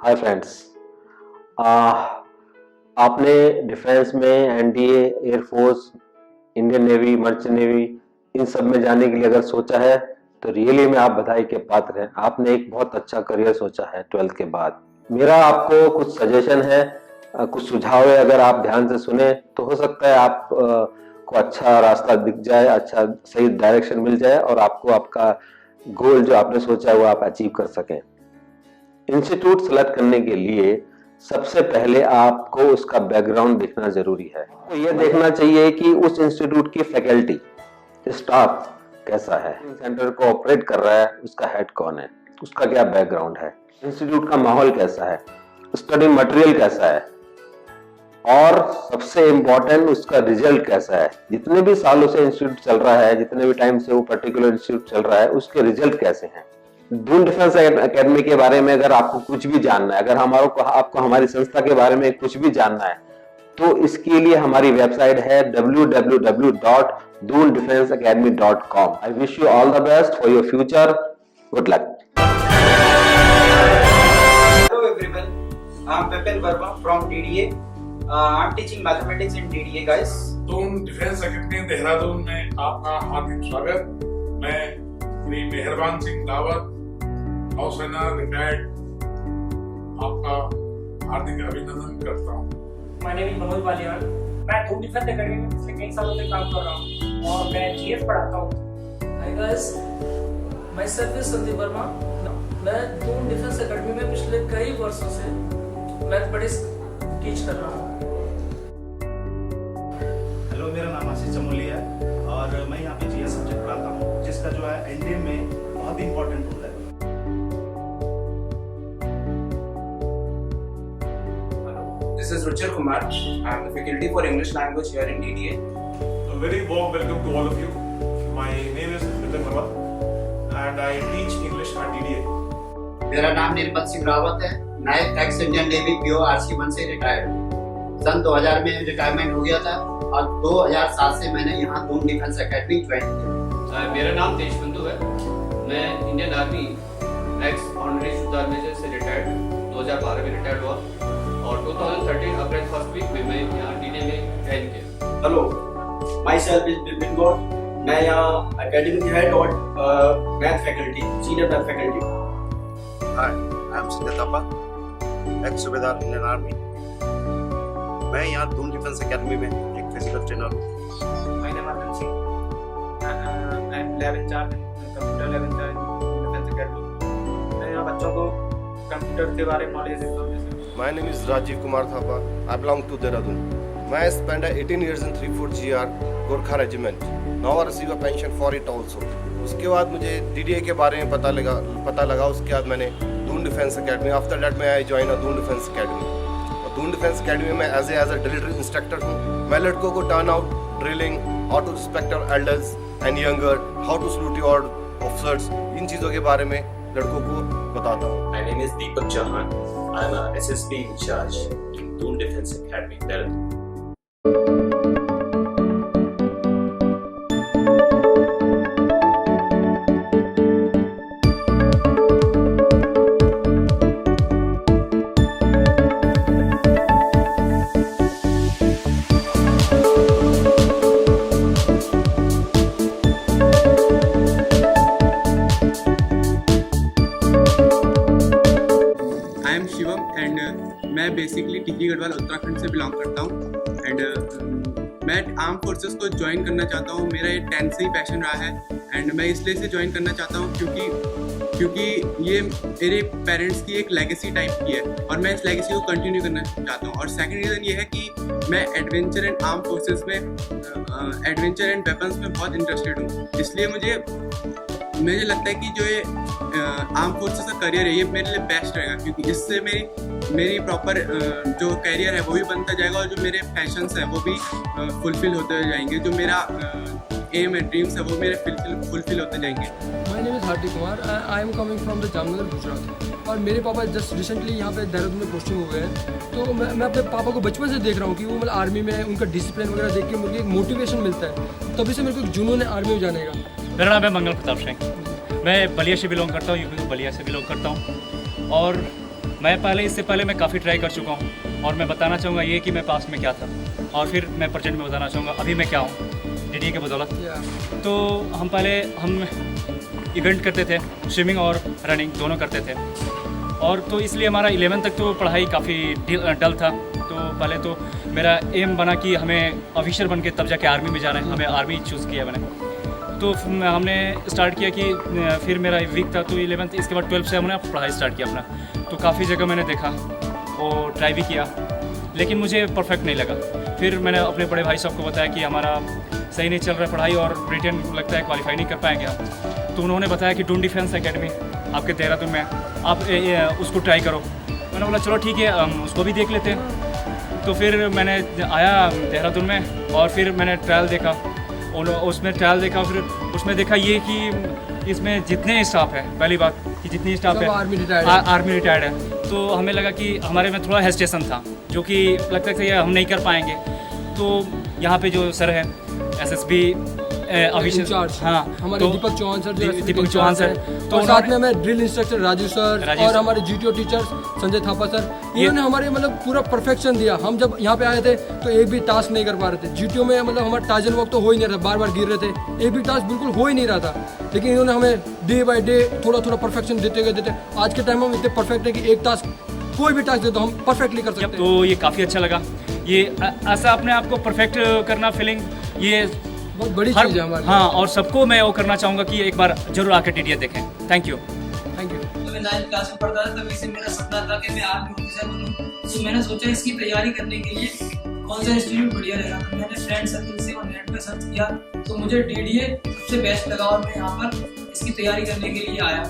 हाय friends. आपने defence में NDA, air force, Indian navy, merchant navy इन सब में जाने के लिए अगर सोचा है तो रियली में आप बधाई के पात्र हैं। आपने एक बहुत अच्छा करियर सोचा है 12th के बाद। मेरा आपको कुछ सजेशन है, कुछ सुझाव है, अगर आप ध्यान से सुने तो हो सकता है आप को अच्छा रास्ता दिख जाए, अच्छा सही डायरेक्शन मिल जाए और आपको आपका गोल जो आपने सोचा है वो आप अचीव कर सकें। इंस्टीट्यूट सेलेक्ट करने के लिए सबसे पहले आपको उसका बैकग्राउंड देखना जरूरी है। तो यह देखना चाहिए कि उस इंस्टीट्यूट की फैकल्टी, स्टाफ कैसा है, सेंटर को ऑपरेट कर रहा है उसका हेड कौन है, उसका क्या बैकग्राउंड है, इंस्टीट्यूट का माहौल कैसा है, स्टडी मटेरियल कैसा है और सबसे इंपॉर्टेंट उसका रिजल्ट कैसा है। जितने भी सालों से इंस्टीट्यूट चल रहा है, जितने भी टाइम से वो पर्टिकुलर इंस्टीट्यूट चल रहा है, उसके रिजल्ट कैसे हैं। दून डिफेंस एकेडमी के बारे में अगर आपको कुछ भी जानना है, अगर आपको हमारी संस्था के बारे में कुछ भी जानना है तो इसके लिए हमारी वेबसाइट है www.doondefenseacademy.com। I wish you all the best for your future. Good luck. Hello everyone, I'm Pepin Verma from DDA. I'm teaching mathematics in DDA, guys. Doon defence academy Dehradun में आपका हार्दिक स्वागत। मैं श्री मेहरबान सिंह रावत, नौसेना रिटायर्ड, आपका हार्दिक अभिनंदन करता हूँ। My name is Manoj Balyan. मैं दून डिफेंस एकेडमी में पिछले कई सालों से काम कर रहा हूँ और मैं जीएस पढ़ाता हूँ। Hi guys, myself is Sandeep Verma. मैं दून डिफेंस एकेडमी में पिछले कई वर्षों से मैथमेटिक्स टीच कर रहा हूँ। हेलो, मेरा नाम आशीष चमोली है और मैं यहाँ पे जीएस सब्जेक्ट पढ़ाता हूँ, जिसका जो है एनडीए में बहुत ही इंपॉर्टेंट रोल है। This is Ruchir Kumar. I'm the faculty for English language here in DDA. A very warm welcome to all of you. My name is Nitin Verma and I teach English at DDA. मेरा नाम निर्मल सिंह रावत है। Naik ex Indian navy PO RC1 से retired. सन 2000 में retirement हो गया था और 2007 से मैंने यहाँ दून डिफेंस एकेडमी ज्वाइन किया। मेरा नाम देशबंधु है। मैं Indian army ex honorary subedar major से रिटायर्ड 2012 में रिटायर्ड हुआ और 2013 अप्रैल फर्स्ट वीक में मैं यहाँ डीडे में ज्वाइन किया। Hello, myself is Bipin Gaur. मैं यहाँ एकेडमी की हेड और math faculty, senior math faculty. Hi, I am Sanjay Thapa, ex subedar Indian army. मैं यहाँ दून डिफेंस एकेडमी में एक फिजिकल ट्रेनर हूँ। My name is Arvind Singh. I'm lab in charge, computer lab in charge in Defense Academy. मैं यहाँ बच्चों को computer के बारे में नॉलेज देता हूँ। My name is Rajiv Kumar Thapa. I belong to Dehradun. I spent 18 years in 34 GR Gorkha Regiment. Now I receive a pension for it also. उसके बाद मुझे DDA के बारे में पता लगा। उसके बाद मैंने Doon defence academy, after that मैं I join Doon defence academy. और दून डिफेंस एकेडमी में एज ए ड्रिल इंस्ट्रक्टर हूँ। मैं लड़कों को turn out, drilling, how to respect our elders and younger, how to salute your officers, इन चीज़ों के बारे में लड़कों को बताता हूँ। My name is Deepak Chauhan. I'm a SSP in charge in Doon Defense Academy, Dehradun. I am Shivam and मैं बेसिकली टिहरी गढ़वाल उत्तराखंड से बिलोंग करता हूँ एंड मैं आर्म फोर्सेस को ज्वाइन करना चाहता हूँ। मेरा ये 10 से ही पैशन रहा है एंड मैं इसलिए से ज्वाइन करना चाहता हूँ क्योंकि ये मेरे पेरेंट्स की एक लेगेसी टाइप की है और मैं इस लेगेसी को कंटिन्यू करना चाहता हूँ। और सेकंड रीज़न ये है कि मैं एडवेंचर एंड आर्म फोर्सेस में एडवेंचर एंड वेपन्स में बहुत इंटरेस्टेड हूँ। इसलिए मुझे लगता है कि जो ये आर्म फोर्सेस का करियर है ये मेरे लिए बेस्ट रहेगा, क्योंकि इससे मेरी प्रॉपर जो करियर है वो भी बनता जाएगा और जो मेरे पैशंस हैं वो भी फुलफिल होते जाएंगे। जो मेरा एम है, ड्रीम्स है, वो मेरे फुलफिल होते जाएंगे। My name is Hardik Kumar. I am coming from the Jamnagar Gujarat और मेरे पापा जस्ट रिसेंटली यहाँ पे देहरादून में पोस्टिंग हो गए हैं। तो मैं अपने पापा को बचपन से देख रहा हूँ कि वो मतलब आर्मी में उनका डिसिप्लिन वगैरह देख के मुझे एक मोटिवेशन मिलता है, तभी से मेरे को एक जुनून है आर्मी में जाने का। मेरा नाम है मंगल प्रताप सिंह। मैं बलिया से बिलोंग करता हूँ, यूपी बलिया से बिलोंग करता हूँ और इससे पहले मैं काफ़ी ट्राई कर चुका हूँ और मैं बताना चाहूँगा ये कि मैं पास्ट में क्या था और फिर मैं प्रेजेंट में बताना चाहूँगा अभी मैं क्या हूँ DDA के बदौलत। तो हम इवेंट करते थे, स्विमिंग और रनिंग दोनों करते थे और तो इसलिए हमारा 11 तक तो पढ़ाई काफ़ी डल था। तो पहले तो मेरा एम बना कि हमें ऑफिसर बन के तब जाके आर्मी में जाना है, हमें आर्मी चूज़ किया मैंने। तो हमने स्टार्ट किया कि फिर मेरा वीक था तो 11th, इसके बाद 12th से हमने पढ़ाई स्टार्ट किया अपना। तो काफ़ी जगह मैंने देखा और ट्राई भी किया लेकिन मुझे परफेक्ट नहीं लगा। फिर मैंने अपने बड़े भाई साहब को बताया कि हमारा सही नहीं चल रहा पढ़ाई और रिटर्न लगता है क्वालिफाई नहीं कर पाएंगे हम। तो उन्होंने बताया कि दून डिफेंस एकेडमी आपके देहरादून में, आप उसको ट्राई करो। मैंने बोला चलो ठीक है, हम उसको भी देख लेते हैं। तो फिर मैंने आया देहरादून में और फिर मैंने ट्रायल देखा, उसमें ट्रायल देखा, फिर उसमें देखा ये कि इसमें जितने स्टाफ है, पहली बात कि जितनी स्टाफ है आर्मी रिटायर्ड है। तो हमें लगा कि हमारे में थोड़ा हेजिटेशन था, जो कि लगता था कि हम नहीं कर पाएंगे। तो यहाँ पे जो सर है SSB ऑफिसर, हाँ, हमारे तो दीपक चौहान सर, दीपक चौहान सर, तो साथ में हमें ड्रिल इंस्ट्रक्टर राजू सर और हमारे GTO teacher Sanjay Thapa sir, इन्होंने हमारे मतलब पूरा परफेक्शन दिया। हम जब यहाँ पे आए थे तो एक भी टास्क नहीं कर पा रहे थे। GTO में मतलब हमारा टार्जन वॉक तो हो ही नहीं रहा, बार बार गिर रहे थे, एक भी टास्क बिल्कुल हो ही नहीं रहा था। लेकिन इन्होंने हमें डे बाय डे थोड़ा थोड़ा परफेक्शन देते आज के टाइम में हम इतने परफेक्ट है कि एक टास्क, कोई भी टास्क दे तो हम परफेक्टली कर सकते हैं। तो ये काफ़ी अच्छा लगा, ये ऐसा अपने आप को परफेक्ट करना फीलिंग, ये बहुत बड़ी चीज़ है हमारी। हाँ, और सबको मैं वो करना चाहूँगा कि एक बार जरूर आकर DDA देखें। Thank you. तो मैं 9th क्लास में पढ़ता था, तभी से मेरा सपना था कि मैं आर्मी ऑफिसर बनूं। तो मैंने सोचा इसकी तैयारी करने के लिए कौन सा इंस्टीट्यूट बढ़िया रहेगा। तो मैंने फ्रेंड सर्कल से और नेट पे सर्च किया तो मुझे DDA सबसे बेस्ट लगा और मैं यहाँ पर इसकी तैयारी करने के लिए आया।